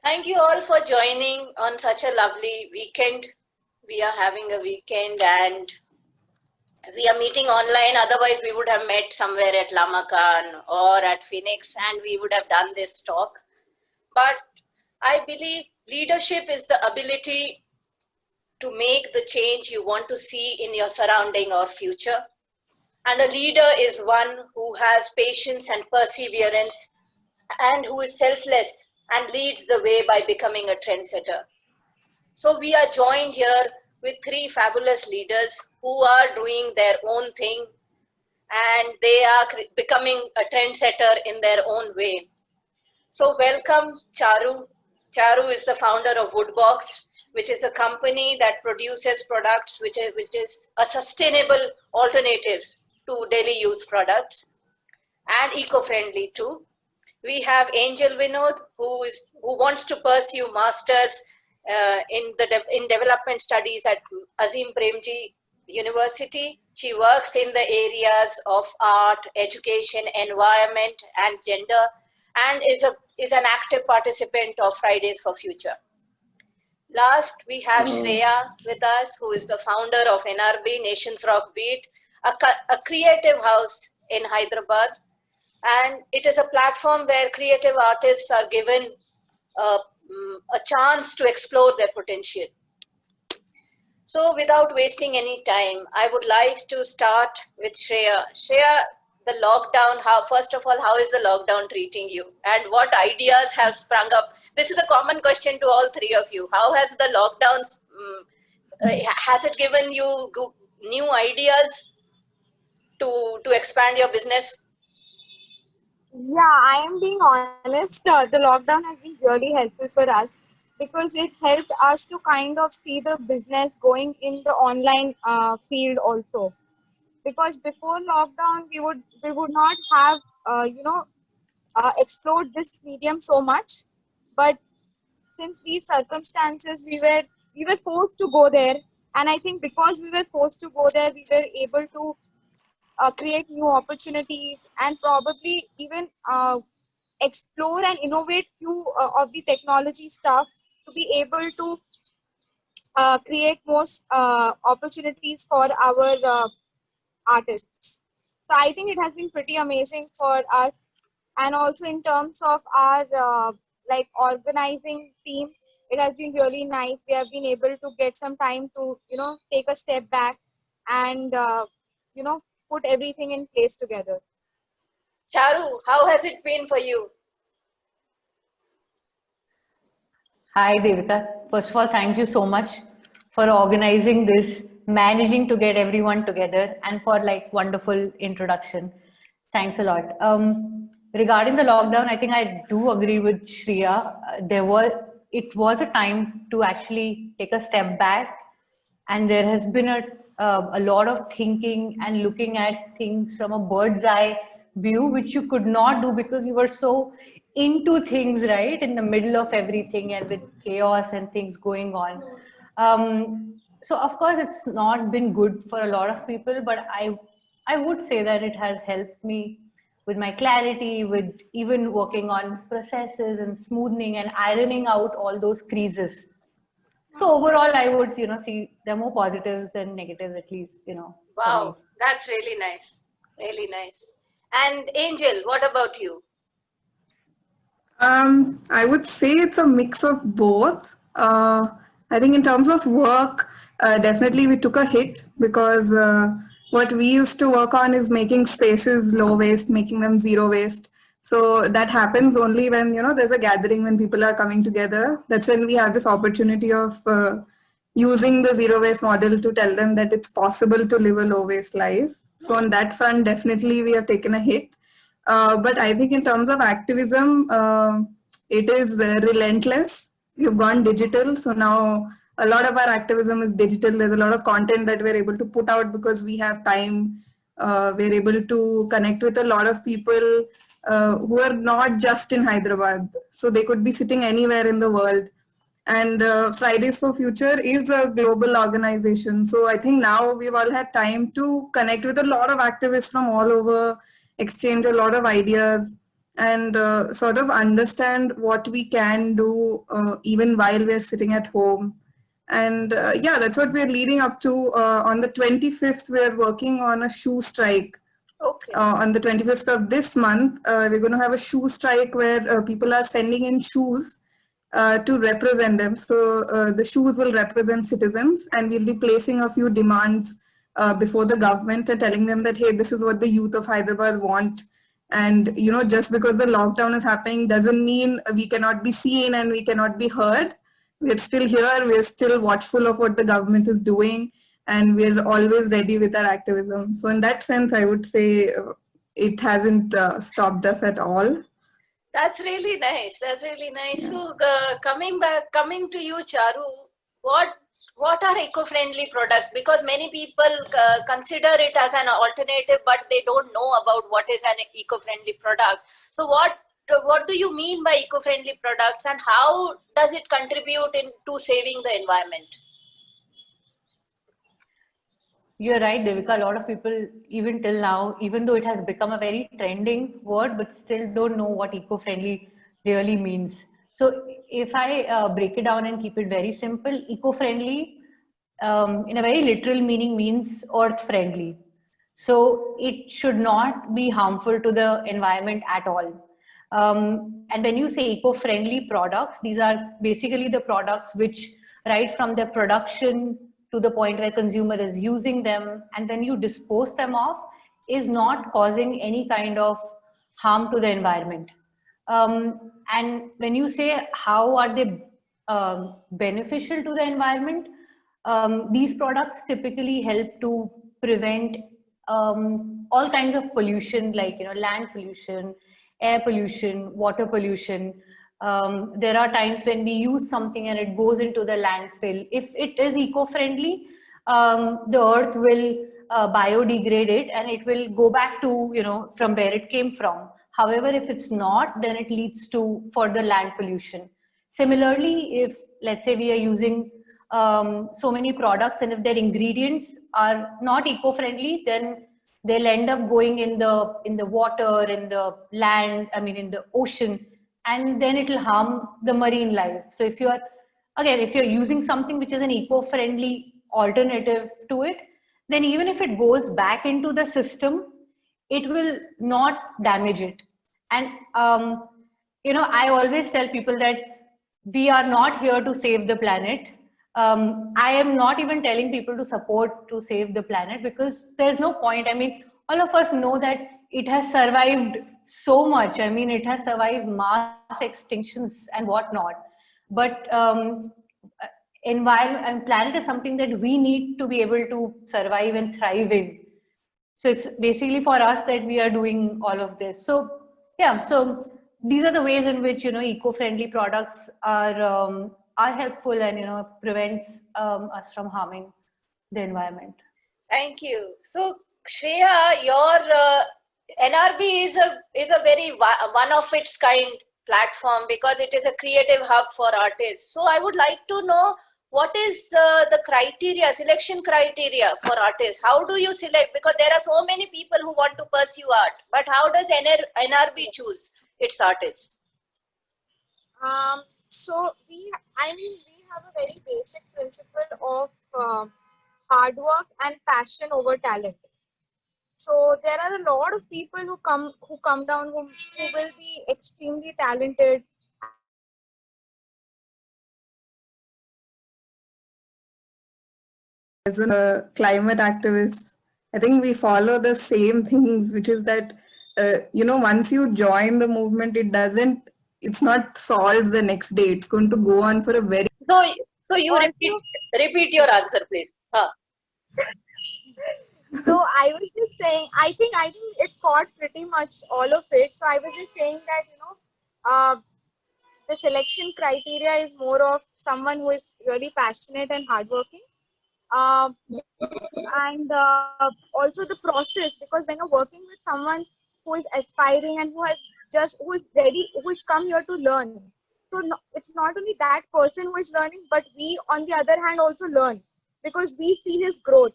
Thank you all for joining on such a lovely weekend. We are having a weekend and we are meeting online. Otherwise, we would have met somewhere at Lamakan or at Phoenix and we would have done this talk. But I believe leadership is the ability to make the change you want to see in your surrounding or future. And a leader is one who has patience and perseverance and who is selfless and leads the way by becoming a trendsetter. So we are joined here with three fabulous leaders who are doing their own thing and they are becoming a trendsetter in their own way. So welcome Charu. Charu is the founder of Woodbox, which is a company that produces products which is a sustainable alternatives to daily use products and eco-friendly too. We have Angel Vinod, who wants to pursue masters in development studies at Azim Premji University. She works in the areas of art, education, environment, and gender, and is an active participant of Fridays for Future. Last, we have Shreya with us, who is the founder of NRB, Nations Rock Beat, a creative house in Hyderabad, and it is a platform where creative artists are given a chance to explore their potential. So without wasting any time, I would like to start with Shreya. Shreya, the lockdown, first of all, how is the lockdown treating you? And what ideas have sprung up? This is a common question to all three of you. How has the lockdowns, has it given you new ideas to expand your business? Yeah, I am being honest. The lockdown has been really helpful for us because it helped us to kind of see the business going in the online field also. Because before lockdown, we would not have explored this medium so much. But since these circumstances, we were forced to go there, and I think because we were forced to go there, we were able to create new opportunities and probably even explore and innovate few of the technology stuff to be able to create more opportunities for our artists. So I think it has been pretty amazing for us, and also in terms of our like organizing team, it has been really nice. We have been able to get some time to take a step back and you know put everything in place together. Charu, how has it been for you? Hi, Devika. First of all, thank you so much for organizing this, managing to get everyone together, and for like wonderful introduction. Thanks a lot. Regarding the lockdown, I think I do agree with Shreya. It was a time to actually take a step back, and there has been a lot of thinking and looking at things from a bird's eye view, which you could not do because you were so into things, right, in the middle of everything and with chaos and things going on. So of course it's not been good for a lot of people, but I would say that it has helped me with my clarity, with even working on processes and smoothing and ironing out all those creases. So overall, I would, see there are more positives than negatives, at least, for me. Wow, that's really nice. Really nice. And Angel, what about you? I would say it's a mix of both. I think in terms of work, definitely we took a hit because what we used to work on is making spaces low waste, making them zero waste. So that happens only when there's a gathering, when people are coming together. That's when we have this opportunity of using the zero waste model to tell them that it's possible to live a low waste life. So on that front, definitely we have taken a hit. But I think in terms of activism, it is relentless. We've gone digital. So now a lot of our activism is digital. There's a lot of content that we're able to put out because we have time. We're able to connect with a lot of people who are not just in Hyderabad. So they could be sitting anywhere in the world. And Fridays for Future is a global organization. So I think now we've all had time to connect with a lot of activists from all over, exchange a lot of ideas. and sort of understand what we can do even while we're sitting at home. And yeah, that's what we're leading up to. On the 25th, we're working on a shoe strike. Okay. On the 25th of this month, we're going to have a shoe strike where people are sending in shoes to represent them. So the shoes will represent citizens, and we'll be placing a few demands before the government and telling them that, hey, this is what the youth of Hyderabad want. And, you know, just because the lockdown is happening doesn't mean we cannot be seen and we cannot be heard. We're still here. We're still watchful of what the government is doing, and we're always ready with our activism. So in that sense, I would say it hasn't stopped us at all. That's really nice. That's really nice. Yeah. So coming to you, Charu, what are eco-friendly products? Because many people consider it as an alternative, but they don't know about what is an eco-friendly product. So what do you mean by eco-friendly products, and how does it contribute to saving the environment? You're right, Devika. A lot of people, even till now, even though it has become a very trending word, but still don't know what eco-friendly really means. So if I break it down and keep it very simple, eco-friendly in a very literal meaning means earth-friendly. So it should not be harmful to the environment at all. And when you say eco-friendly products, these are basically the products which, right from their production to the point where consumer is using them, and when you dispose them off, is not causing any kind of harm to the environment. And when you say how are they beneficial to the environment, these products typically help to prevent all kinds of pollution, like land pollution, air pollution, water pollution. There are times when we use something and it goes into the landfill. If it is eco-friendly, the earth will biodegrade it and it will go back to from where it came from. However, if it's not, then it leads to further land pollution. Similarly, if let's say we are using so many products, and if their ingredients are not eco-friendly, then they'll end up going in the water, in the land, in the ocean, and then it'll harm the marine life. So if you're using something which is an eco-friendly alternative to it, then even if it goes back into the system, it will not damage it. And I always tell people that we are not here to save the planet. I am not even telling people to support to save the planet, because there's no point. All of us know that it has survived so much. It has survived mass extinctions and whatnot. But environment and planet is something that we need to be able to survive and thrive in. So it's basically for us that we are doing all of this. So yeah, so these are the ways in which eco-friendly products are helpful and prevents us from harming the environment. Thank you. So Shreya, your NRB is a very one of its kind platform, because it is a creative hub for artists. So I would like to know, what is the selection criteria for artists? How do you select? Because there are so many people who want to pursue art, but how does NRB choose its artists? So we have a very basic principle of hard work and passion over talent. So there are a lot of people who come down who will be extremely talented. As a climate activist, I think we follow the same things, which is that once you join the movement, it's not solved the next day. It's going to go on for a very. So you repeat your answer, please. So I was just saying, I think it caught pretty much all of it. So I was just saying that the selection criteria is more of someone who is really passionate and hardworking, and also the process. Because when you're working with someone who is aspiring and who is ready, who has come here to learn, so it's not only that person who is learning, but we on the other hand also learn, because we see his growth.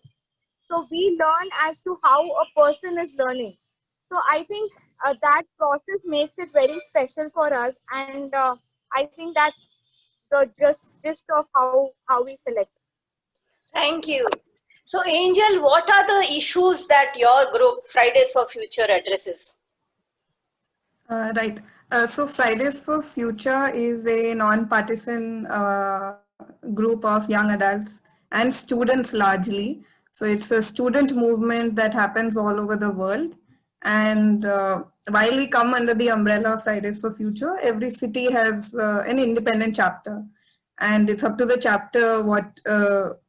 So we learn as to how a person is learning. So I think that process makes it very special for us, and I think that's the gist of how we select. Thank you. So, Angel, what are the issues that your group, Fridays for Future, addresses? Right. So Fridays for Future is a non-partisan group of young adults and students largely. So it's a student movement that happens all over the world. And while we come under the umbrella of Fridays for Future, every city has an independent chapter. And it's up to the chapter what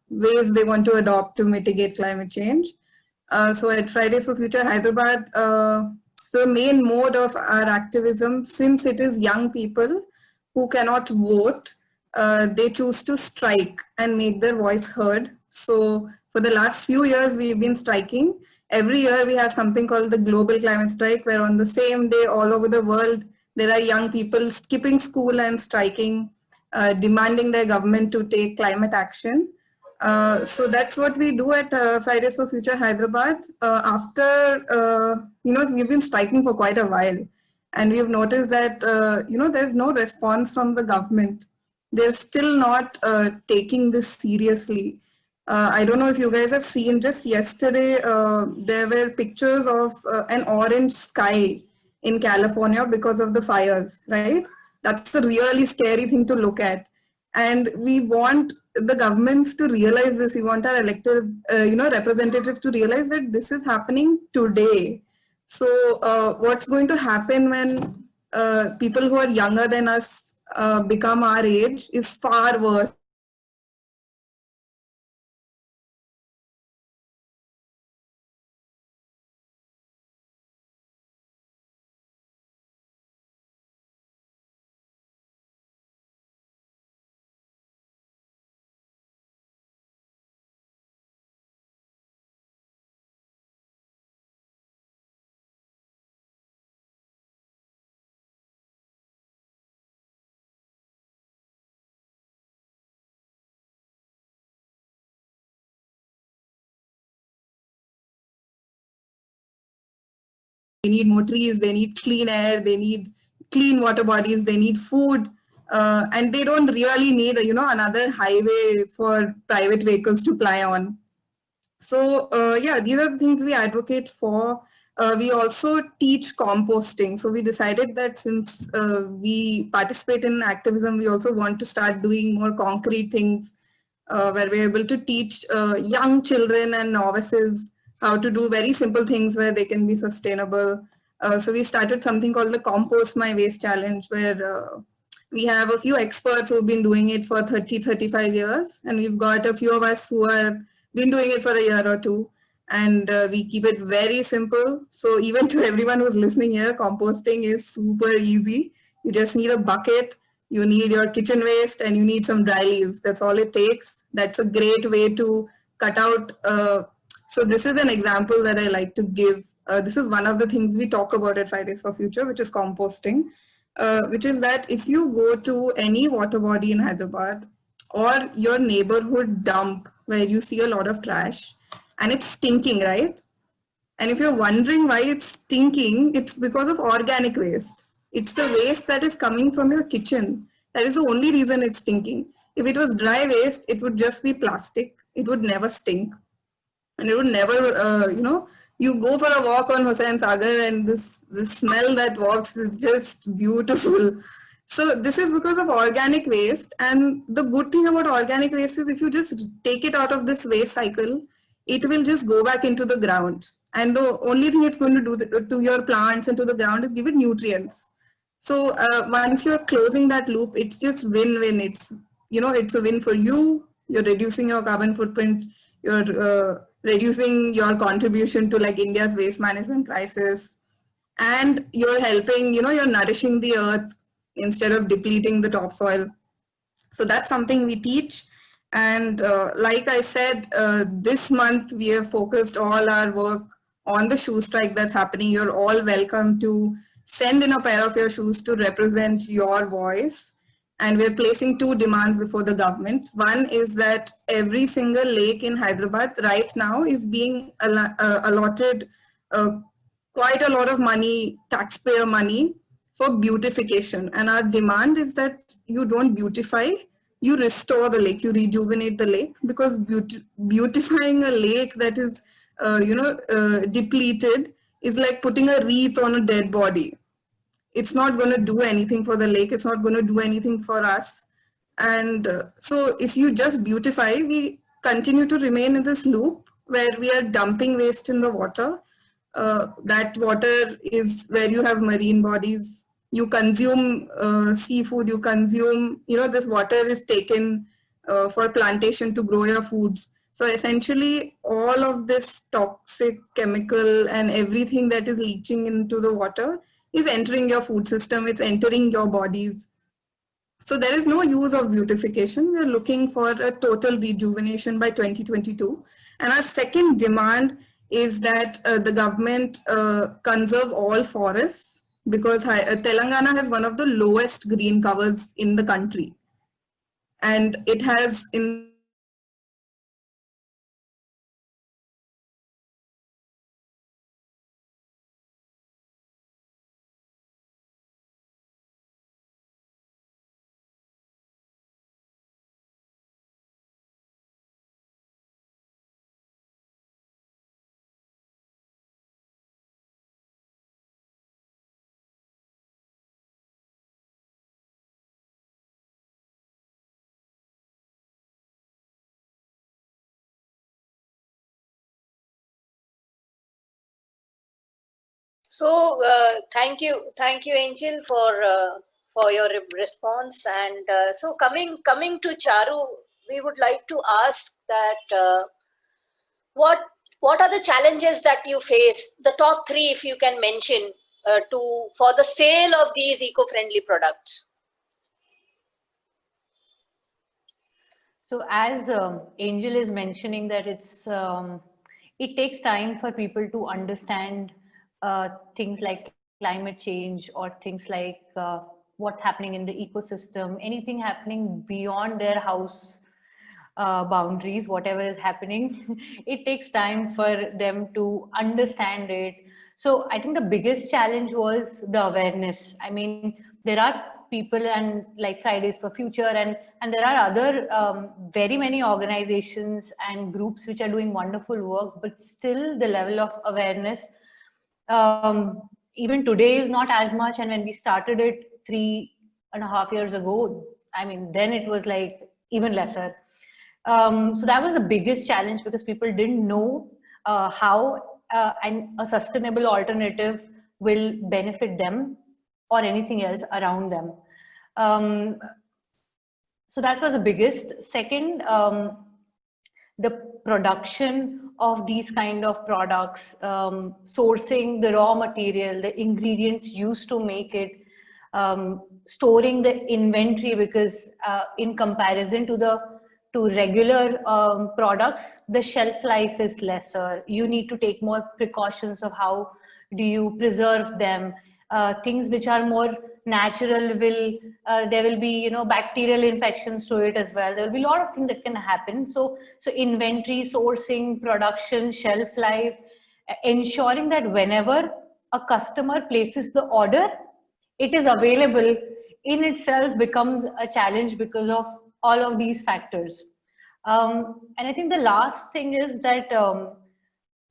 ways they want to adopt to mitigate climate change. So at Fridays for Future Hyderabad, so the main mode of our activism, since it is young people who cannot vote, they choose to strike and make their voice heard. So for the last few years, we've been striking. Every year we have something called the Global Climate Strike, where on the same day all over the world, there are young people skipping school and striking, demanding their government to take climate action. So that's what we do at Fridays for Future Hyderabad. We've been striking for quite a while, and we've noticed that, there's no response from the government. They're still not taking this seriously. I don't know if you guys have seen, just yesterday, there were pictures of an orange sky in California because of the fires, right? That's a really scary thing to look at. And we want the governments to realize this. We want our elected, representatives to realize that this is happening today. So what's going to happen when people who are younger than us become our age is far worse. They need more trees, they need clean air, they need clean water bodies, they need food, and they don't really need, another highway for private vehicles to ply on. So these are the things we advocate for. We also teach composting. So we decided that since we participate in activism, we also want to start doing more concrete things where we're able to teach young children and novices how to do very simple things where they can be sustainable. So we started something called the Compost My Waste Challenge, where we have a few experts who've been doing it for 35 years. And we've got a few of us who have been doing it for a year or two. And we keep it very simple. So even to everyone who's listening here, composting is super easy. You just need a bucket, you need your kitchen waste, and you need some dry leaves. That's all it takes. That's a great way to cut out. So this is an example that I like to give. This is one of the things we talk about at Fridays for Future, which is composting, which is that if you go to any water body in Hyderabad or your neighborhood dump where you see a lot of trash and it's stinking, right? And if you're wondering why it's stinking, it's because of organic waste. It's the waste that is coming from your kitchen. That is the only reason it's stinking. If it was dry waste, it would just be plastic. It would never stink. And it would never, you go for a walk on Hussain Sagar and this smell that walks is just beautiful. So this is because of organic waste. And the good thing about organic waste is if you just take it out of this waste cycle, it will just go back into the ground. And the only thing it's going to do to your plants and to the ground is give it nutrients. So once you're closing that loop, it's just win-win. It's a win for you. You're reducing your carbon footprint. You're reducing your contribution to like India's waste management crisis, and you're helping. You're nourishing the earth instead of depleting the topsoil. So that's something we teach. And like I said, this month we have focused all our work on the shoe strike that's happening. You're all welcome to send in a pair of your shoes to represent your voice. And we're placing two demands before the government. One is that every single lake in Hyderabad right now is being allotted quite a lot of money, taxpayer money, for beautification. And our demand is that you don't beautify, you restore the lake, you rejuvenate the lake, because beautifying a lake that is, depleted is like putting a wreath on a dead body. It's not going to do anything for the lake. It's not going to do anything for us. And so if you just beautify, we continue to remain in this loop where we are dumping waste in the water. That water is where you have marine bodies. You consume seafood, you consume, this water is taken for plantation to grow your foods. So essentially, all of this toxic chemical and everything that is leaching into the water is entering your food system, it's entering your bodies. So there is no use of beautification. We're looking for a total rejuvenation by 2022. And our second demand is that the government conserve all forests, because Telangana has one of the lowest green covers in the country. And it has in So thank you, Angel, for your response. And so coming to Charu, we would like to ask that what are the challenges that you face? The top three, if you can mention, for the sale of these eco-friendly products. So as Angel is mentioning that it takes time for people to understand things like climate change, or things like what's happening in the ecosystem, anything happening beyond their house boundaries, whatever is happening, it takes time for them to understand it. So I think the biggest challenge was the awareness. I mean, there are people and like Fridays for Future, and there are other very many organizations and groups which are doing wonderful work, but still the level of awareness even today is not as much. And when we started it 3.5 years ago, I mean, then it was like even lesser. So that was the biggest challenge, because people didn't know how and a sustainable alternative will benefit them or anything else around them. So that was the biggest. Second, the production of these kind of products, sourcing the raw material, the ingredients used to make it, storing the inventory, because in comparison to regular products, the shelf life is lesser. You need to take more precautions of how do you preserve them. Things which are more natural there will be bacterial infections to it as well. There will be a lot of things that can happen. So inventory, sourcing, production, shelf life, ensuring that whenever a customer places the order, it is available in itself becomes a challenge because of all of these factors. And I think the last thing is that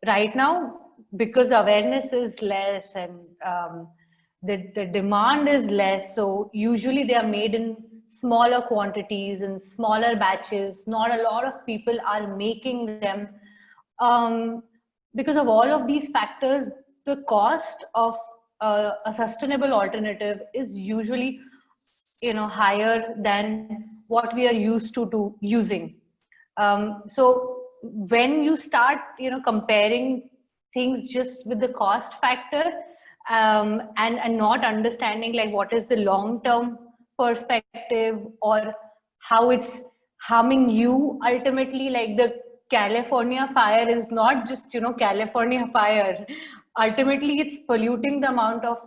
right now, because the awareness is less and the demand is less, so usually they are made in smaller quantities and smaller batches. Not a lot of people are making them. Because of all of these factors, the cost of a sustainable alternative is usually higher than what we are used to using. So when you start comparing things just with the cost factor, and not understanding like what is the long-term perspective or how it's harming you ultimately, like the California fire is not just California fire. Ultimately it's polluting the amount of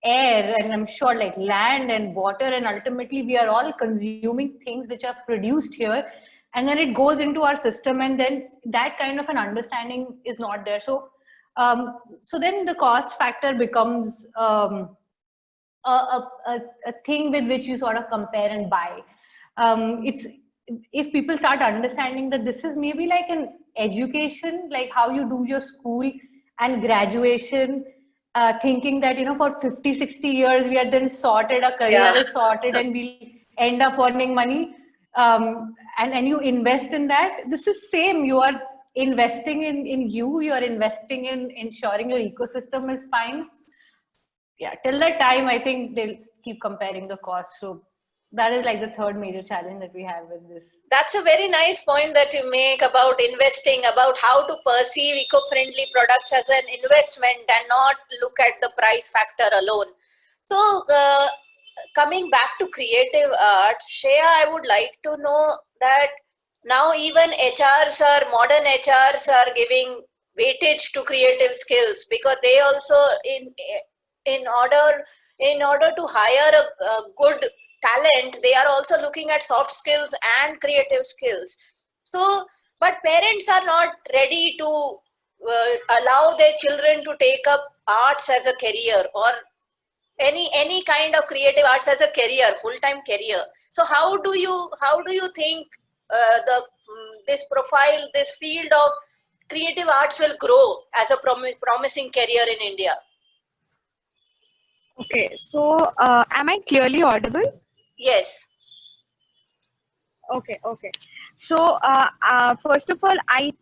air, and I'm sure like land and water, and ultimately we are all consuming things which are produced here, and then it goes into our system, and then that kind of an understanding is not there. So So then the cost factor becomes a thing with which you sort of compare and buy. It's if people start understanding that this is maybe like an education, like how you do your school and graduation, thinking that, you know, for 50, 60 years, we are then sorted, our career Yeah. is sorted and we'll end up earning money. And you invest in that. This is same. You are investing in you. You are investing in ensuring your ecosystem is fine. Yeah, till that time, I think they'll keep comparing the cost. So that is like the third major challenge that we have with this. That's a very nice point that you make about investing, about how to perceive eco-friendly products as an investment and not look at the price factor alone. So, coming back to creative arts, Shreya, I would like to know that now even HRs are, modern HRs are giving weightage to creative skills, because they also in order in order to hire a good talent, they are also looking at soft skills and creative skills. So, but parents are not ready to allow their children to take up arts as a career, or any kind of creative arts as a career, full-time career. So how do you think the this profile, this field of creative arts will grow as a promising career in India? Okay, so am I clearly audible? Yes. Okay, okay. So, first of all, I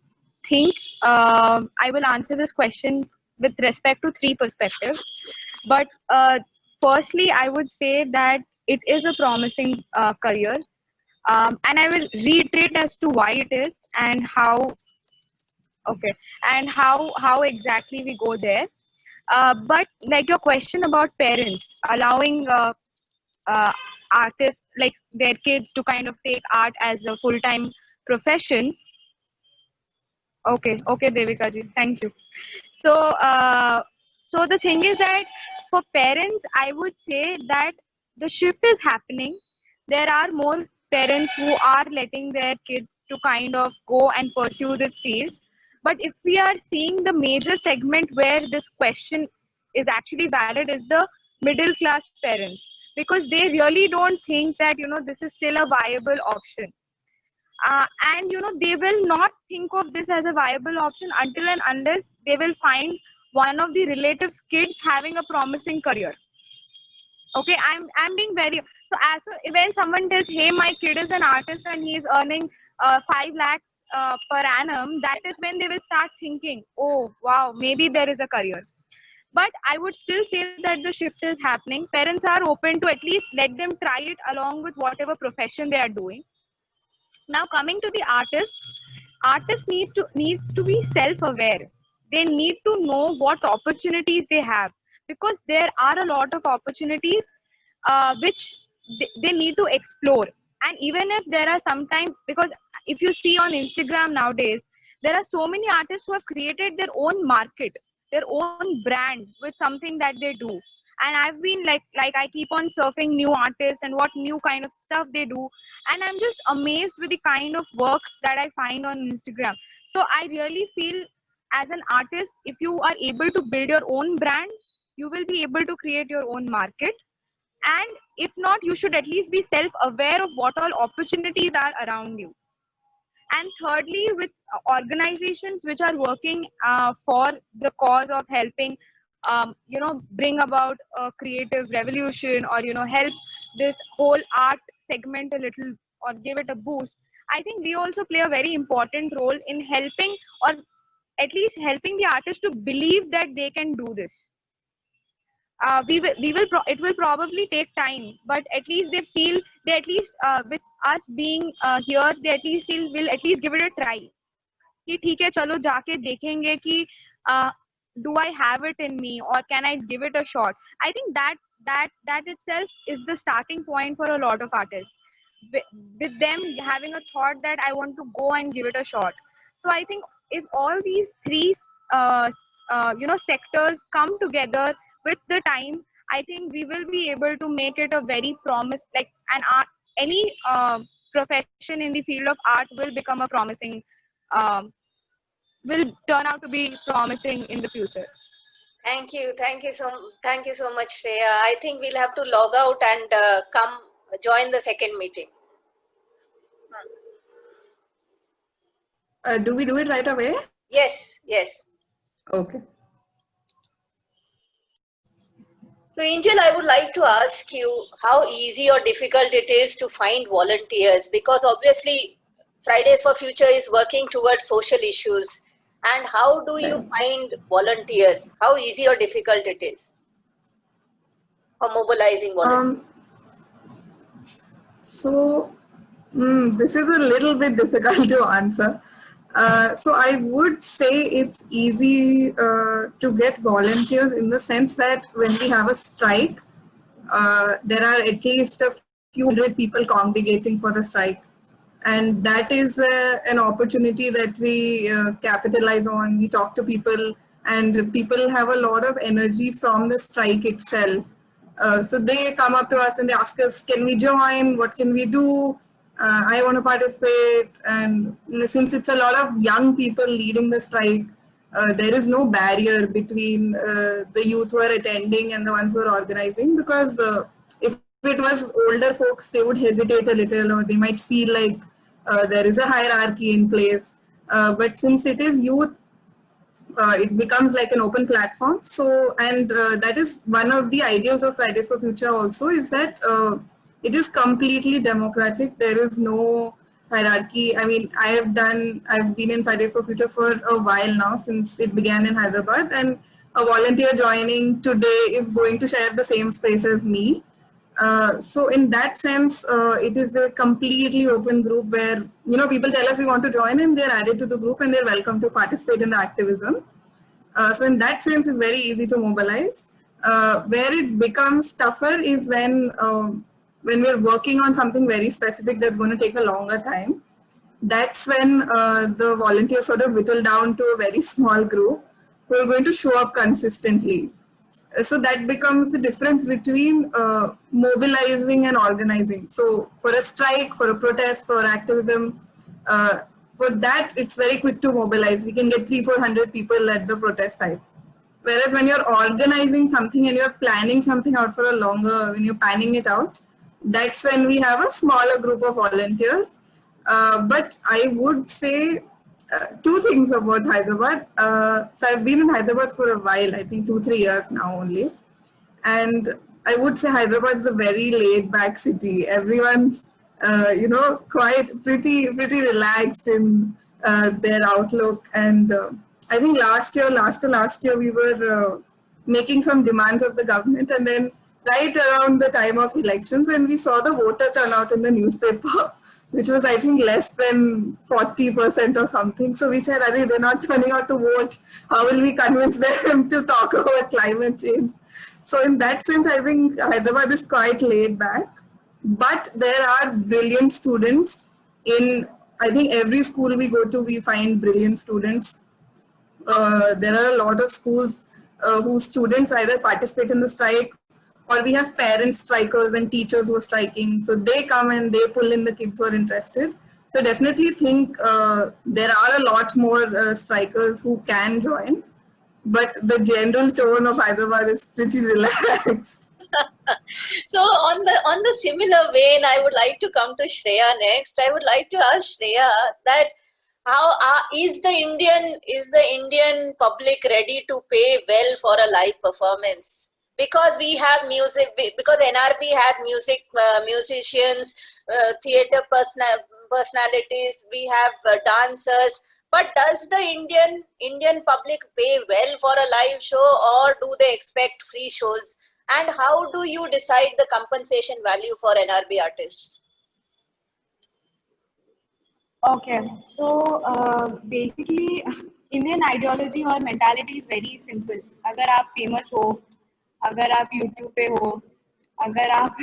think I will answer this question with respect to three perspectives. But firstly, I would say that it is a promising career, and I will reiterate as to why it is and how. Okay, and how exactly we go there. But like your question about parents allowing uh, artists like their kids to kind of take art as a full-time profession. Okay, okay, Devika ji, thank you. So so the thing is that for parents, I would say that the shift is happening. There are more parents who are letting their kids to kind of go and pursue this field. But if we are seeing the major segment where this question is actually valid is the middle class parents, because they really don't think that, you know, this is still a viable option. And you know, they will not think of this as a viable option until and unless they will find one of the relatives kids having a promising career. Okay, I'm being very, so as when someone tells, hey, my kid is an artist and he is earning 5 lakhs per annum, that is when they will start thinking, oh wow, maybe there is a career. But I would still say that the shift is happening. Parents are open to at least let them try it along with whatever profession they are doing. Now coming to the artists needs to be self-aware. They need to know what opportunities they have, because there are a lot of opportunities which they need to explore. And even if there are sometimes, because if you see on Instagram nowadays, there are so many artists who have created their own market, their own brand with something that they do. And I've been like I keep on surfing new artists and what new kind of stuff they do, and I'm just amazed with the kind of work that I find on Instagram. So I really feel, as an artist, if you are able to build your own brand, you will be able to create your own market. And if not, you should at least be self aware of what all opportunities are around you. And thirdly, with organizations which are working for the cause of helping you know, bring about a creative revolution, or you know, help this whole art segment a little, or give it a boost, I think we also play a very important role in helping, or at least helping the artists to believe that they can do this. It will probably take time, but at least they feel, they at least with us being here, they at least feel will at least give it a try, कि ठीक है चलो जाके देखेंगे कि do I have it in me, or can I give it a shot. I think that itself is the starting point for a lot of artists, with them having a thought that I want to go and give it a shot. So I think if all these three uh, you know, sectors come together with the time, I think we will be able to make it a very promise, like an art, any profession in the field of art will become a promising um, will turn out to be promising in the future. Thank you. Thank you so much, Shreya. I think we'll have to log out and come join the second meeting. Do we do it right away? Yes, yes. Okay. So, Angel, I would like to ask you how easy or difficult it is to find volunteers, because obviously Fridays for Future is working towards social issues. And how do you find volunteers? How easy or difficult it is for mobilizing volunteers? So, this is a little bit difficult to answer. So I would say it's easy to get volunteers in the sense that when we have a strike, there are at least a few hundred people congregating for the strike. And that is an opportunity that we capitalize on. We talk to people, and people have a lot of energy from the strike itself. So they come up to us and they ask us, can we join? What can we do? I want to participate. And since it's a lot of young people leading the strike, there is no barrier between the youth who are attending and the ones who are organizing, because if it was older folks, they would hesitate a little, or they might feel like there is a hierarchy in place. But since it is youth, it becomes like an open platform. So, and that is one of the ideals of Fridays for Future also, is that it is completely democratic. There is no hierarchy. I mean, I've been in Fridays for Future for a while now, since it began in Hyderabad, and a volunteer joining today is going to share the same space as me. So in that sense, it is a completely open group where, people tell us we want to join and they're added to the group and they're welcome to participate in the activism. So in that sense, it's very easy to mobilize. Where it becomes tougher is when we're working on something very specific that's going to take a longer time. That's when the volunteers sort of whittle down to a very small group who are going to show up consistently. So that becomes the difference between mobilizing and organizing. So for a strike, for a protest, for activism, for that, it's very quick to mobilize. We can get 300-400 people at the protest site. Whereas when you're organizing something and you're planning something out for a longer, when you're planning it out, that's when we have a smaller group of volunteers. But I would say two things about Hyderabad. So I've been in Hyderabad for a while, I think 2-3 years now only. And I would say Hyderabad is a very laid back city. Everyone's, quite pretty relaxed in their outlook. And I think last year, we were making some demands of the government. And then right around the time of elections, when we saw the voter turnout in the newspaper, which was, I think, less than 40% or something. So we said, they're not turning out to vote. How will we convince them to talk about climate change? So in that sense, I think Hyderabad is quite laid back. But there are brilliant students in, I think, every school we go to, we find brilliant students. There are a lot of schools whose students either participate in the strike, or we have parent strikers and teachers who are striking. So they come and they pull in the kids who are interested. So definitely think there are a lot more strikers who can join. But the general tone of Hyderabad is pretty relaxed. So on the similar vein, I would like to come to Shreya next. I would like to ask Shreya that how is the Indian public ready to pay well for a live performance? Because we have music, because NRP has musicians, theater personalities, we have dancers. But does the Indian public pay well for a live show, or do they expect free shows? And how do you decide the compensation value for NRB artists? Okay, so basically, Indian ideology or mentality is very simple. अगर आप famous हो, अगर आप YouTube पे हो, अगर आप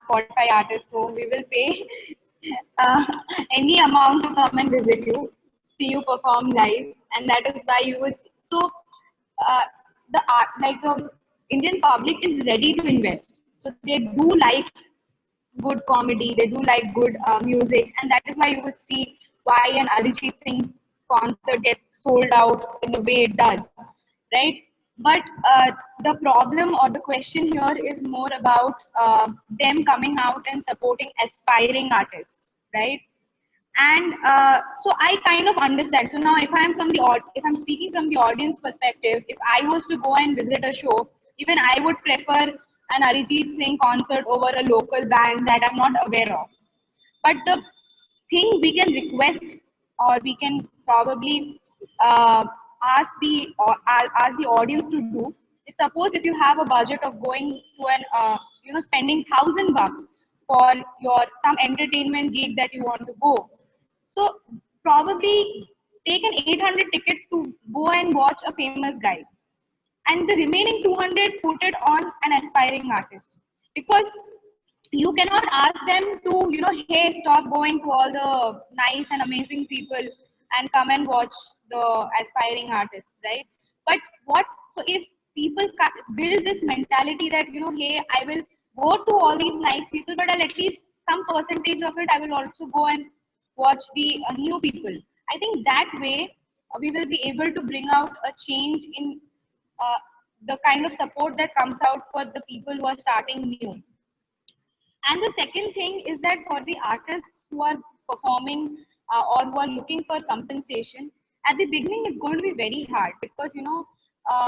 Spotify artist हो, we will pay any amount to come and visit you, see you perform live, and that is why you would. So the art, like the Indian public is ready to invest. So they do like good comedy, they do like good music, and that is why you would see why an Arijit Singh concert gets sold out in the way it does, right? But the problem or the question here is more about them coming out and supporting aspiring artists, right? And so I kind of understand. So now if I'm speaking from the audience perspective, if I was to go and visit a show, even I would prefer an Arijit Singh concert over a local band that I'm not aware of. But the thing we can request, or we can probably ask the audience to do, is, suppose if you have a budget of going to an spending $1,000 for your some entertainment gig that you want to go, so probably take an 800 ticket to go and watch a famous guy, and the remaining 200 put it on an aspiring artist. Because you cannot ask them to, hey, stop going to all the nice and amazing people and come and watch the aspiring artists, right? But so if people build this mentality that, hey, I will go to all these nice people, but I'll at least some percentage of it, I will also go and watch the new people. I think that way we will be able to bring out a change in the kind of support that comes out for the people who are starting new. And the second thing is that for the artists who are performing or who are looking for compensation, at the beginning it's going to be very hard, because no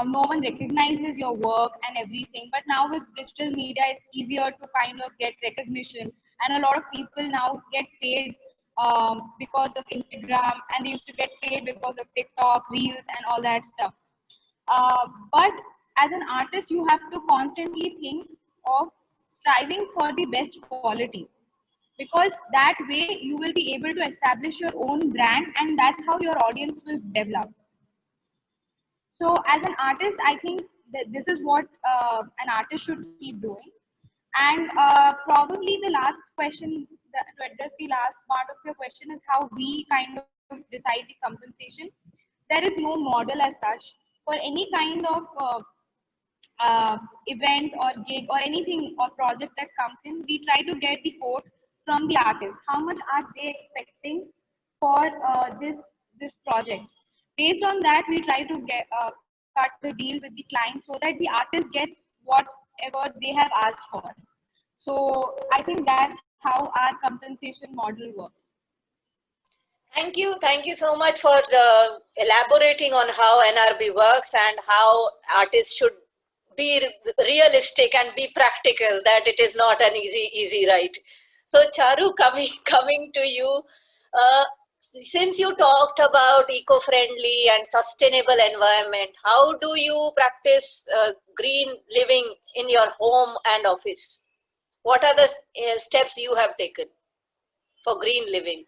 one recognizes your work and everything. But now with digital media, it's easier to kind of get recognition, and a lot of people now get paid because of Instagram, and they used to get paid because of TikTok, Reels, and all that stuff. But as an artist, you have to constantly think of striving for the best quality, because that way you will be able to establish your own brand, and that's how your audience will develop. So as an artist, I think that this is what an artist should keep doing. And probably the last question, to address the last part of your question, is how we kind of decide the compensation. There is no model as such for any kind of event or gig or anything or project that comes in. We try to get the quote from the artist. How much are they expecting for this project? Based on that, we try to get cut the deal with the client so that the artist gets whatever they have asked for. So I think that's how our compensation model works. Thank you so much for elaborating on how NRB works and how artists should be realistic and be practical, that it is not an easy ride. So Charu, coming to you, since you talked about eco-friendly and sustainable environment, how do you practice green living in your home and office? What are the steps you have taken for green living?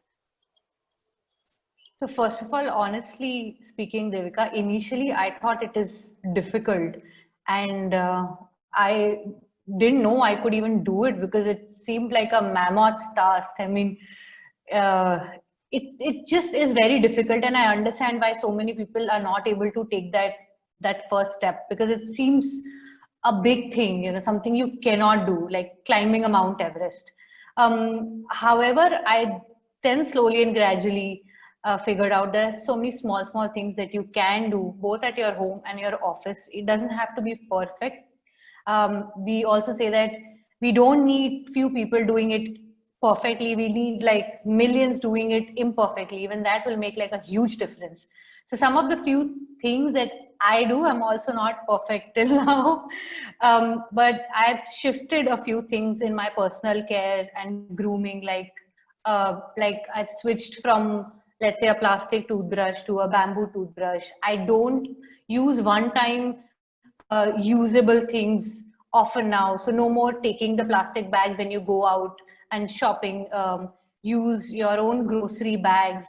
So first of all, honestly speaking, Devika, initially I thought it is difficult, and I didn't know I could even do it, because it seemed like a mammoth task. I mean, it just is very difficult, and I understand why so many people are not able to take that first step, because it seems a big thing, something you cannot do, like climbing a Mount Everest. However, I then slowly and gradually figured out there's so many small things that you can do both at your home and your office. It doesn't have to be perfect. We also say that we don't need few people doing it perfectly. We need like millions doing it imperfectly. Even that will make like a huge difference. So some of the few things that I do, I'm also not perfect till now, but I've shifted a few things in my personal care and grooming, like I've switched from, let's say, a plastic toothbrush to a bamboo toothbrush. I don't use one-time usable things often now. So no more taking the plastic bags when you go out and shopping. Use your own grocery bags.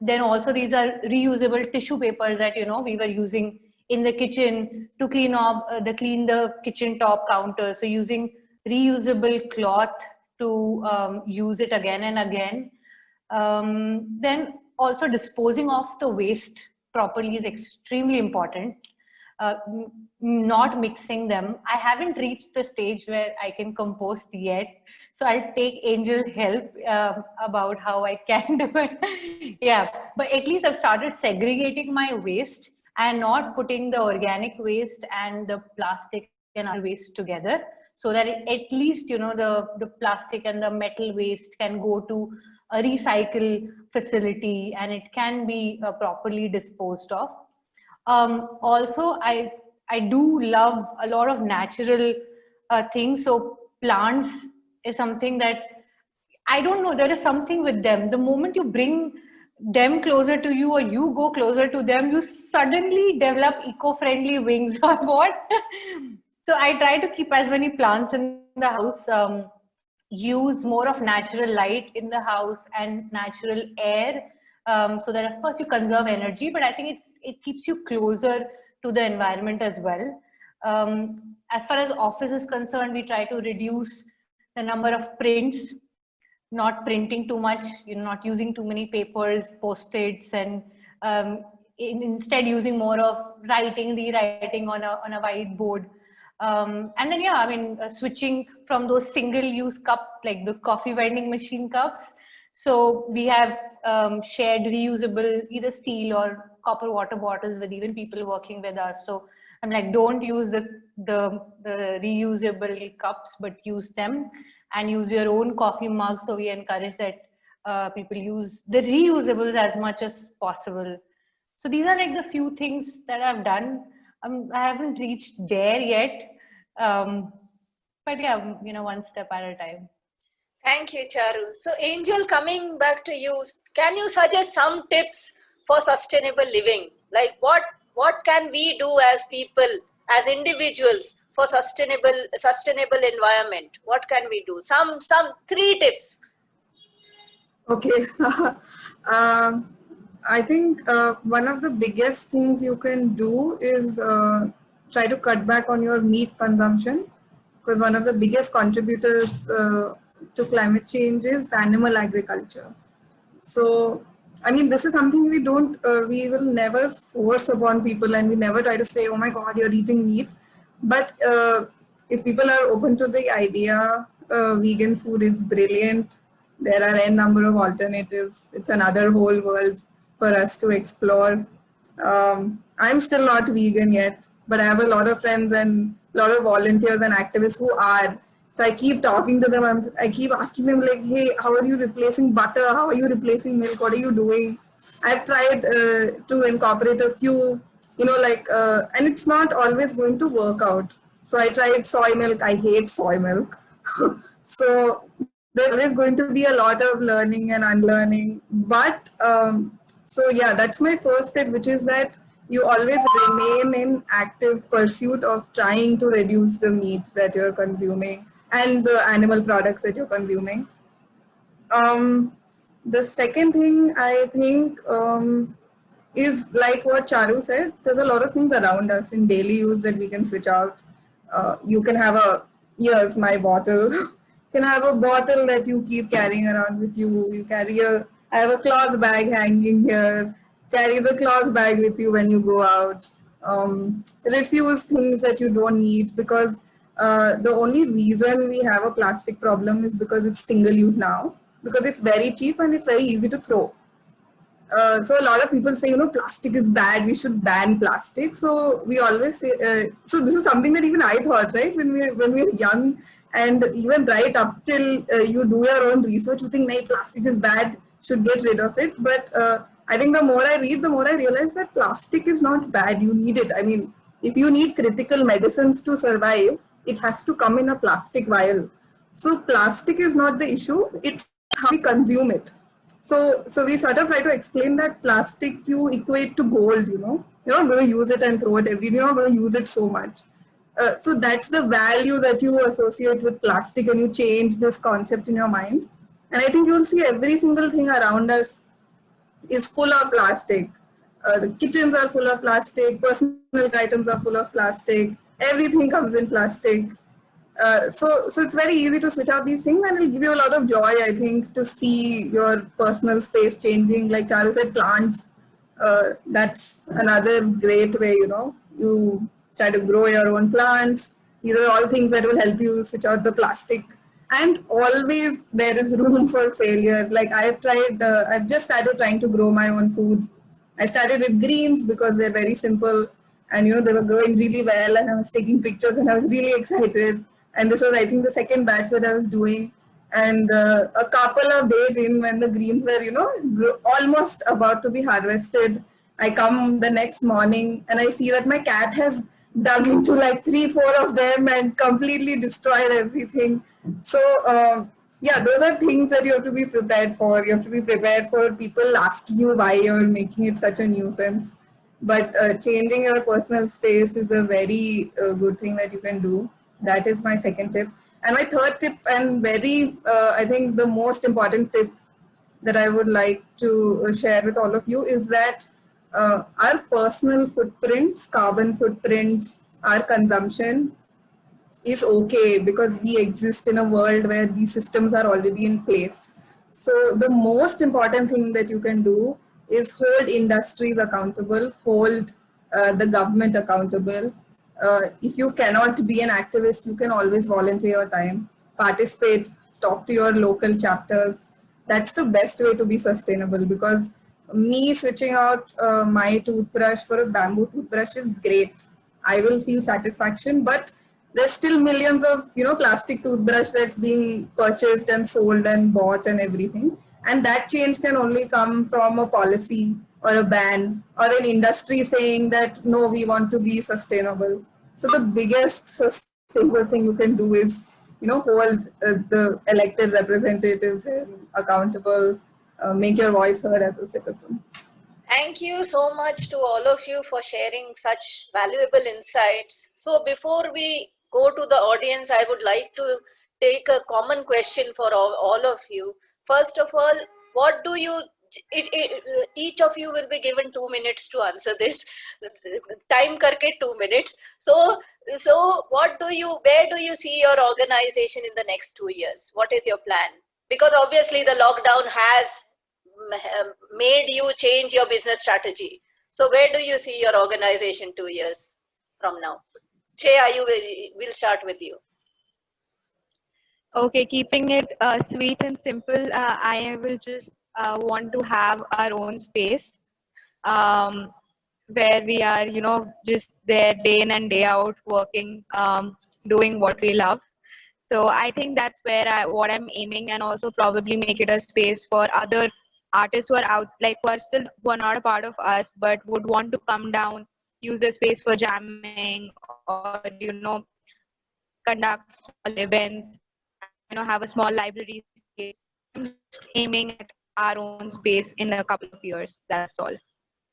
Then also these are reusable tissue papers that we were using in the kitchen to clean the kitchen top counter. So using reusable cloth to use it again and again. Then also disposing of the waste properly is extremely important. not mixing them. I haven't reached the stage where I can compost yet. So I'll take Angel's help about how I can do it. Yeah, but at least I've started segregating my waste and not putting the organic waste and the plastic and other waste together, so that at least, you know, the plastic and the metal waste can go to a recycle facility and it can be properly disposed of. Also, I do love a lot of natural things. So plants is something that I don't know. There is something with them. The moment you bring them closer to you or you go closer to them, you suddenly develop eco-friendly wings or what? So I try to keep as many plants in the house. Use more of natural light in the house and natural air, so that of course you conserve energy, but I think it keeps you closer to the environment as well. As far as office is concerned, we try to reduce the number of prints, not printing too much, you know, not using too many papers, post-its, and instead using more of writing, rewriting on a whiteboard. And then, yeah, I mean, switching from those single-use cup, like the coffee vending machine cups. So we have shared reusable either steel or copper water bottles with even people working with us. So I'm like, don't use the reusable cups, but use them and use your own coffee mug. So we encourage that people use the reusables as much as possible. So these are like the few things that I've done. I haven't reached there yet, but yeah, you know, one step at a time. Thank you, Charu. So Angel, coming back to you, can you suggest some tips for sustainable living? Like what can we do as people, as individuals, for sustainable environment? What can we do? Some 3 tips. Okay. I think one of the biggest things you can do is try to cut back on your meat consumption, because one of the biggest contributors to climate change is animal agriculture. So, I mean, this is something we will never force upon people, and we never try to say, oh my God, you're eating meat. But if people are open to the idea, vegan food is brilliant. There are n number of alternatives. It's another whole world for us to explore. I'm still not vegan yet, but I have a lot of friends and a lot of volunteers and activists who are. So I keep talking to them. I keep asking them like, hey, how are you replacing butter? How are you replacing milk? What are you doing? I've tried to incorporate a few, you know, like, and it's not always going to work out. So I tried soy milk. I hate soy milk. So there is going to be a lot of learning and unlearning. But so yeah, that's my first tip, which is that you always remain in active pursuit of trying to reduce the meat that you're consuming and the animal products that you're consuming. The second thing I think is like what Charu said, there's a lot of things around us in daily use that we can switch out. You can have here's my bottle. You can have a bottle that you keep carrying around with you. I have a cloth bag hanging here. Carry the cloth bag with you when you go out. Refuse things that you don't need, because the only reason we have a plastic problem is because it's single use now, because it's very cheap and it's very easy to throw. So a lot of people say, you know, plastic is bad, we should ban plastic. So we always say, so this is something that even I thought, right, when we're young, and even right up till you do your own research, you think, nahi, plastic is bad, should get rid of it. But I think the more I read, the more I realize that plastic is not bad, you need it. I mean, if you need critical medicines to survive, it has to come in a plastic vial. So plastic is not the issue, it's how we consume it. So we sort of try to explain that plastic you equate to gold, you know. You're not going to use it and throw it every day. You're not going to use it so much. So that's the value that you associate with plastic, and you change this concept in your mind. And I think you'll see every single thing around us is full of plastic. The kitchens are full of plastic, personal items are full of plastic, everything comes in plastic. So it's very easy to switch out these things, and it'll give you a lot of joy, I think, to see your personal space changing. Like Charu said, plants, that's another great way, you know. You try to grow your own plants. These are all things that will help you switch out the plastic. And always there is room for failure. Like I've just started trying to grow my own food. I started with greens because they're very simple, and they were growing really well, and I was taking pictures and I was really excited. And this was, I think, the second batch that I was doing. And a couple of days in, when the greens were, almost about to be harvested, I come the next morning and I see that my cat has dug into like 3, 4 of them and completely destroyed everything. So, yeah, those are things that you have to be prepared for. You have to be prepared for people asking you why you're making it such a nuisance. But changing your personal space is a very good thing that you can do. That is my second tip. And my third tip, and I think the most important tip that I would like to share with all of you, is that our personal footprints, carbon footprints, our consumption is okay because we exist in a world where these systems are already in place. So the most important thing that you can do is hold industries accountable, hold the government accountable. If you cannot be an activist, you can always volunteer your time, participate, talk to your local chapters. That's the best way to be sustainable, because me switching out my toothbrush for a bamboo toothbrush is great. I will feel satisfaction, but there's still millions of plastic toothbrush that's being purchased and sold and bought and everything. And that change can only come from a policy or a ban or an industry saying that no, we want to be sustainable. So the biggest sustainable thing you can do is hold the elected representatives accountable, make your voice heard as a citizen. Thank you so much to all of you for sharing such valuable insights. So before we go to the audience, I would like to take a common question for all of you. First of all, what do you, each of you will be given 2 minutes to answer this. Time karke 2 minutes. So where do you see your organization in the next 2 years? What is your plan? Because obviously the lockdown has made you change your business strategy. So where do you see your organization 2 years from now? Shreya, we'll start with you. Okay, keeping it sweet and simple, I will just want to have our own space where we are, just there day in and day out working, doing what we love. So I think that's where what I'm aiming, and also probably make it a space for other artists who are out, like who are not a part of us, but would want to come down, use the space for jamming, or conduct small events, have a small library space. I'm just aiming at our own space in a couple of years. That's all.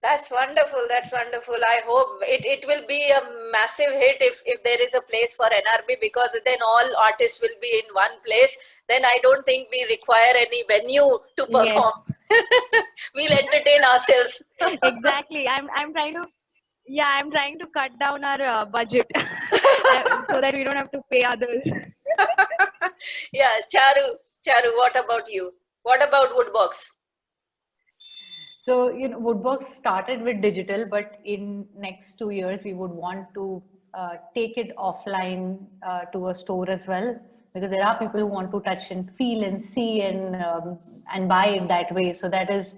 That's wonderful. That's wonderful. I hope it will be a massive hit if there is a place for NRB, because then all artists will be in one place. Then I don't think we require any venue to perform. Yes. We'll entertain ourselves. Exactly. I'm trying to cut down our budget so that we don't have to pay others. Yeah, Charu, what about you? What about Woodbox? So, Woodbox started with digital, but in next 2 years, we would want to take it offline to a store as well, because there are people who want to touch and feel and see and buy it that way. So that is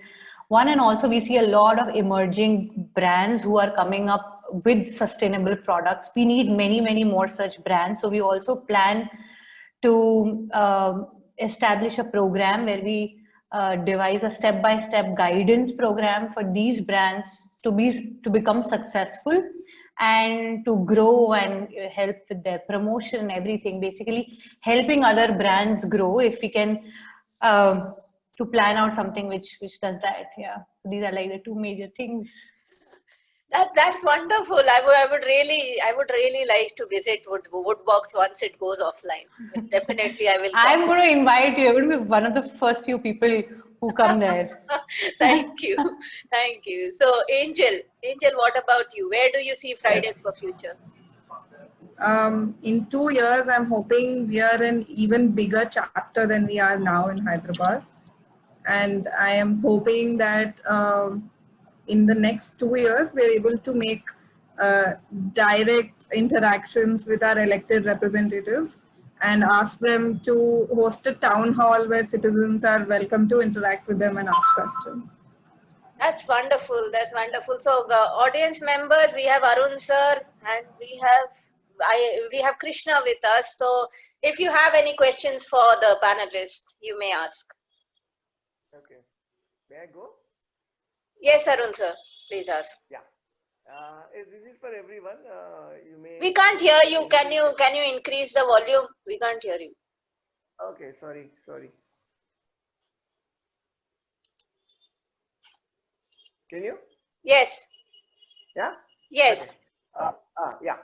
one. And also we see a lot of emerging brands who are coming up with sustainable products. We need many, many more such brands. So we also plan to establish a program where we devise a step-by-step guidance program for these brands to become successful and to grow and help with their promotion and everything, basically helping other brands grow. If we can to plan out something which does that. Yeah, so these are like the two major things. That's wonderful. I would really like to visit Woodbox once it goes offline. Definitely, I will. I'm going to invite you. I'm going to be one of the first few people who come there. Thank you. So, Angel, what about you? Where do you see Fridays for Future? In 2 years, I'm hoping we are an even bigger chapter than we are now in Hyderabad, and I am hoping that in the next 2 years, we're able to make uh, direct interactions with our elected representatives and ask them to host a town hall where citizens are welcome to interact with them and ask questions. That's wonderful. That's wonderful. So, audience members, we have Arun sir, and we have Krishna with us. So, if you have any questions for the panelists, you may ask. Okay. May I go? Yes, Arun sir, please ask. Yeah. This is for everyone. You may. We can't hear you. Can you increase the volume? We can't hear you. Okay. Sorry. Can you? Yes. Yeah. Yes. Okay. Yeah.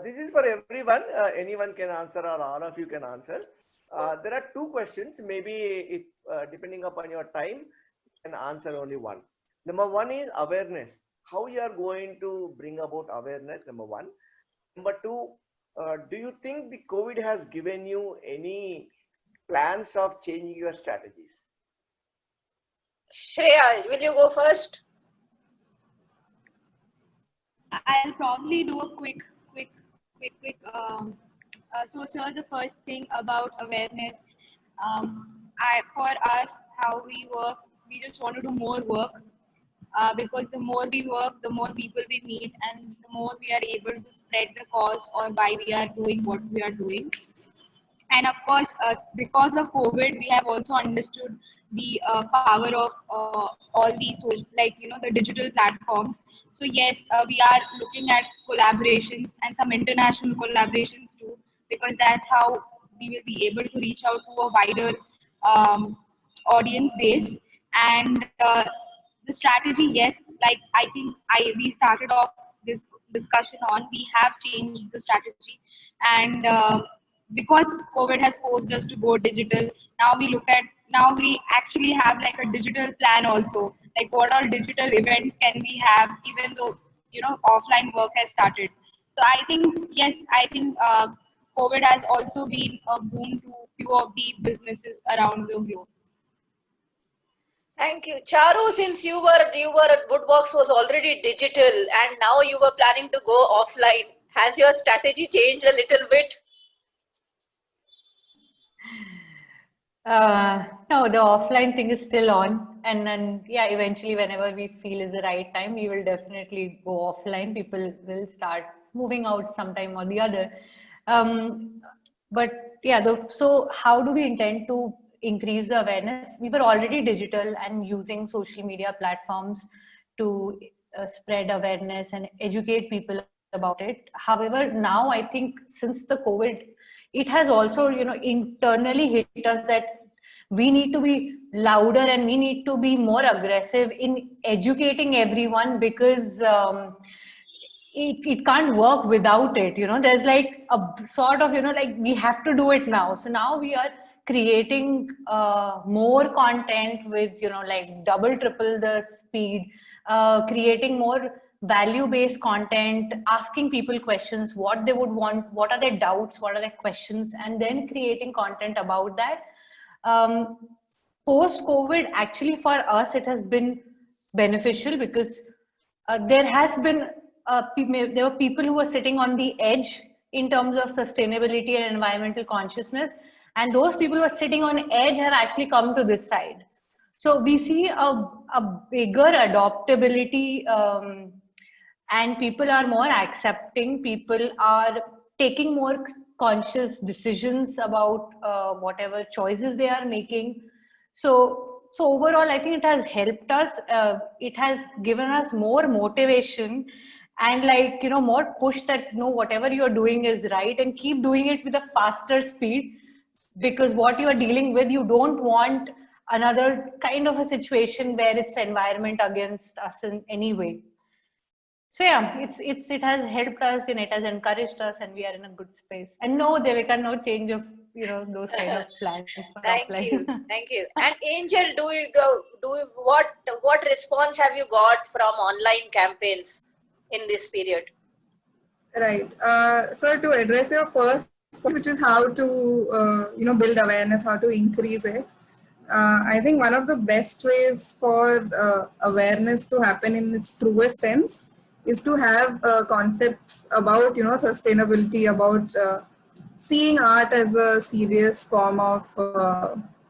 This is for everyone. Anyone can answer, or all of you can answer. There are two questions. Maybe if depending upon your time, you can answer only one. Number one is awareness. How you are going to bring about awareness? Number one. Number two, do you think the COVID has given you any plans of changing your strategies? Shreya, will you go first? I'll probably do a quick. So, sir, the first thing about awareness, for us, how we work, we just want to do more work because the more we work, the more people we meet, and the more we are able to spread the cause or why we are doing what we are doing. And of course, because of COVID, we have also understood the power of all these, like the digital platforms. So yes, we are looking at collaborations and some international collaborations too, because that's how we will be able to reach out to a wider audience base. And the strategy, yes, like I think we started off this discussion on, we have changed the strategy, and because COVID has forced us to go digital, now we actually have like a digital plan also, like what all digital events can we have, even though offline work has started. So I think yes, I think COVID has also been a boon to few of the businesses around the globe. Thank you. Charu, since you were at Woodbox was already digital and now you were planning to go offline, has your strategy changed a little bit? No, the offline thing is still on, and then yeah, eventually whenever we feel is the right time, we will definitely go offline. People will start moving out sometime or the other. But yeah, so how do we intend to increase the awareness? We were already digital and using social media platforms to spread awareness and educate people about it. However, now I think since the COVID, it has also internally hit us that we need to be louder and we need to be more aggressive in educating everyone, because it can't work without it. There's like a sort of like we have to do it now. So now we are creating more content with like double triple the speed, creating more value-based content, asking people questions, what they would want, what are their doubts, what are their questions, and then creating content about that. Post-COVID, actually for us, it has been beneficial because there has been there were people who were sitting on the edge in terms of sustainability and environmental consciousness, and those people who are sitting on edge have actually come to this side. So we see a bigger adaptability, and people are more accepting. People are taking more conscious decisions about whatever choices they are making. So overall, I think it has helped us. It has given us more motivation and more push that whatever you're doing is right, and keep doing it with a faster speed, because what you are dealing with, you don't want another kind of a situation where it's environment against us in any way. So yeah, it has helped us and it has encouraged us, and we are in a good space. And no, Devika, no change of those kind of plans for Thank offline. you, thank you. And Angel, what response have you got from online campaigns in this period? Right. So to address your first point, which is how to build awareness, how to increase it. I think one of the best ways for awareness to happen in its truest sense is to have concepts about, sustainability, about seeing art as a serious form of,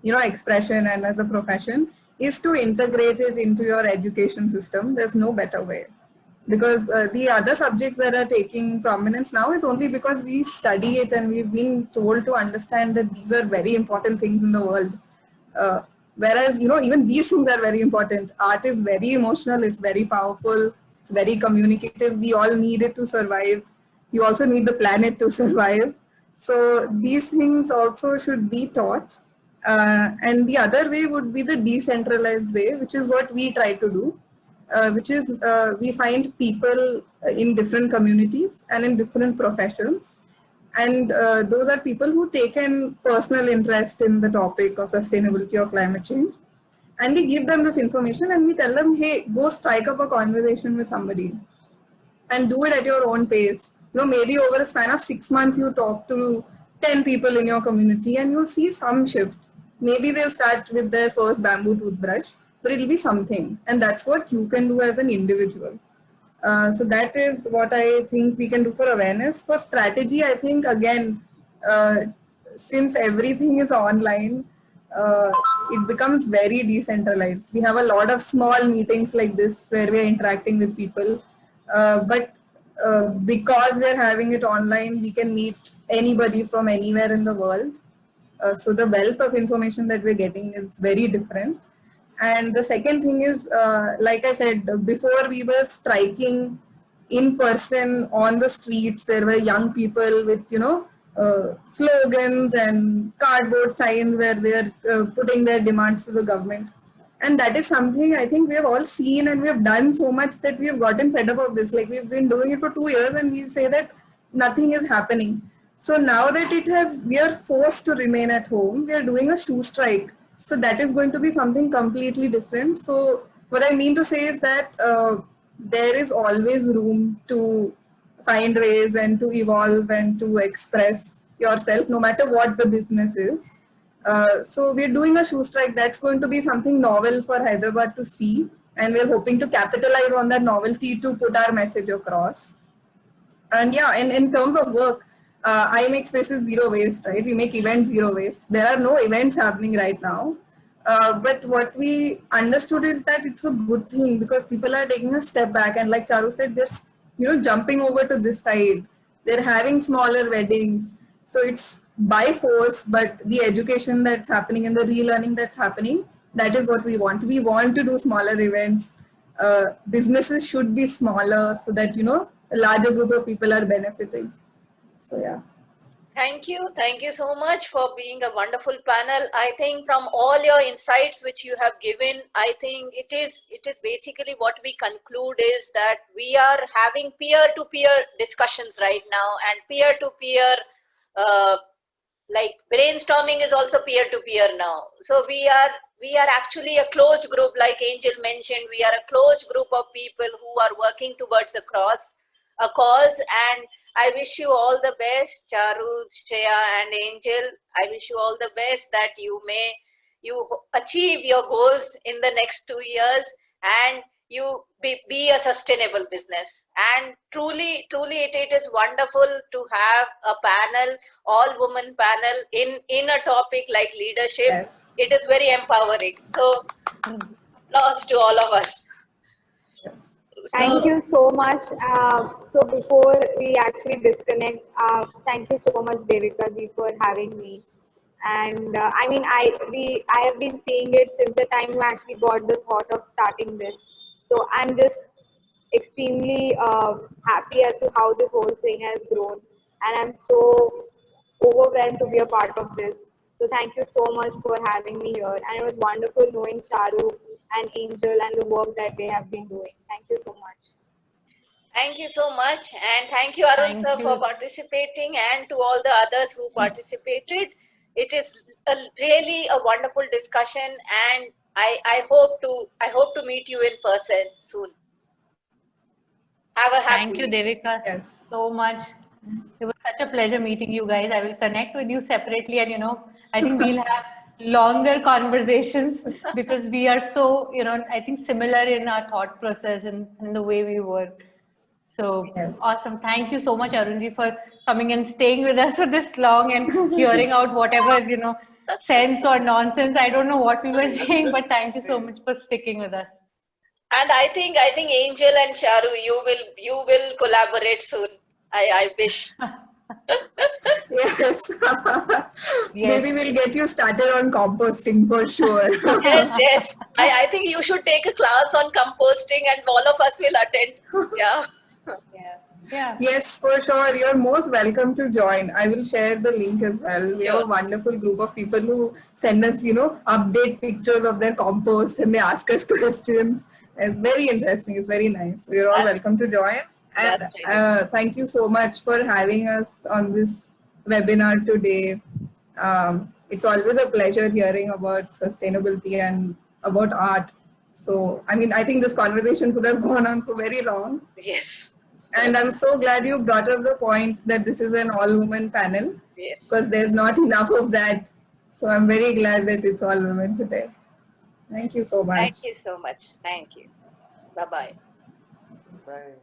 expression and as a profession, is to integrate it into your education system. There's no better way. Because the other subjects that are taking prominence now is only because we study it and we've been told to understand that these are very important things in the world. Whereas, even these things are very important. Art is very emotional, it's very powerful, it's very communicative. We all need it to survive. You also need the planet to survive. So these things also should be taught. And the other way would be the decentralized way, which is what we try to do, which is we find people in different communities and in different professions. And those are people who take an personal interest in the topic of sustainability or climate change. And we give them this information and we tell them, hey, go strike up a conversation with somebody and do it at your own pace. Maybe over a span of 6 months, you talk to 10 people in your community and you'll see some shift. Maybe they'll start with their first bamboo toothbrush, but it'll be something. And that's what you can do as an individual. So that is what I think we can do for awareness. For strategy, I think, again, since everything is online, it becomes very decentralized. We have a lot of small meetings like this where we are interacting with people. But because we're having it online, we can meet anybody from anywhere in the world. So the wealth of information that we're getting is very different. And the second thing is, like I said, before we were striking in person on the streets, there were young people with, slogans and cardboard signs where they're putting their demands to the government. And that is something I think we have all seen, and we have done so much that we have gotten fed up of this. Like, we've been doing it for 2 years and we say that nothing is happening. So now that we are forced to remain at home, we are doing a shoe strike. So that is going to be something completely different. So what I mean to say is that there is always room to find ways and to evolve and to express yourself, no matter what the business is. So we're doing a shoe strike. That's going to be something novel for Hyderabad to see. And we're hoping to capitalize on that novelty to put our message across. And yeah, and in terms of work, I make spaces zero waste, right? We make events zero waste. There are no events happening right now. But what we understood is that it's a good thing because people are taking a step back. And like Charu said, they're jumping over to this side. They're having smaller weddings. So it's by force, but the education that's happening and the relearning that's happening, that is what we want. We want to do smaller events. Businesses should be smaller so that, a larger group of people are benefiting. So yeah. Thank you. Thank you so much for being a wonderful panel. I think from all your insights which you have given, I think it is basically what we conclude is that we are having peer-to-peer discussions right now, and peer-to-peer like brainstorming is also peer-to-peer now. So we are actually a closed group, like Angel mentioned. We are a closed group of people who are working towards a cause, and I wish you all the best, Charu, Shreya, and Angel. I wish you all the best that you achieve your goals in the next 2 years and you be a sustainable business. And truly it is wonderful to have a panel, all women panel in a topic like leadership. Yes. It is very empowering. So applause to all of us. Thank you so much. So before we actually disconnect, thank you so much, Devika ji, for having me. And I mean, I have been seeing it since the time you actually got the thought of starting this. So I'm just extremely happy as to how this whole thing has grown, and I'm so overwhelmed to be a part of this. So thank you so much for having me here, and it was wonderful knowing Charu and Angel and the work that they have been doing. Thank you so much. Thank you so much, and thank you, Arun sir, for participating, and to all the others who participated. It is really a wonderful discussion, and I hope to meet you in person soon. Have a happy Thank you, Devika, so much. It was such a pleasure meeting you guys. I will connect with you separately, and I think we'll have longer conversations because we are so, I think similar in our thought process and in the way we work. So Yes. awesome. Thank you so much, Arunji, for coming and staying with us for this long and hearing out whatever, sense or nonsense. I don't know what we were saying, but thank you so much for sticking with us. And I think Angel and Charu, you will collaborate soon. I wish. Yes. Yes. Maybe we'll get you started on composting for sure. Yes. I think you should take a class on composting and all of us will attend. Yeah. Yeah. Yeah. Yes, for sure. You're most welcome to join. I will share the link as well. We have a wonderful group of people who send us, update pictures of their compost and they ask us questions. It's very interesting. It's very nice. You're all welcome to join. And That's right. thank you so much for having us on this webinar today. It's always a pleasure hearing about sustainability and about art. So, I think this conversation could have gone on for very long. Yes. And I'm so glad you brought up the point that this is an all-women panel Yes. because there's not enough of that. So I'm very glad that it's all women today. Thank you so much. Thank you so much. Thank you. Bye-bye. Bye.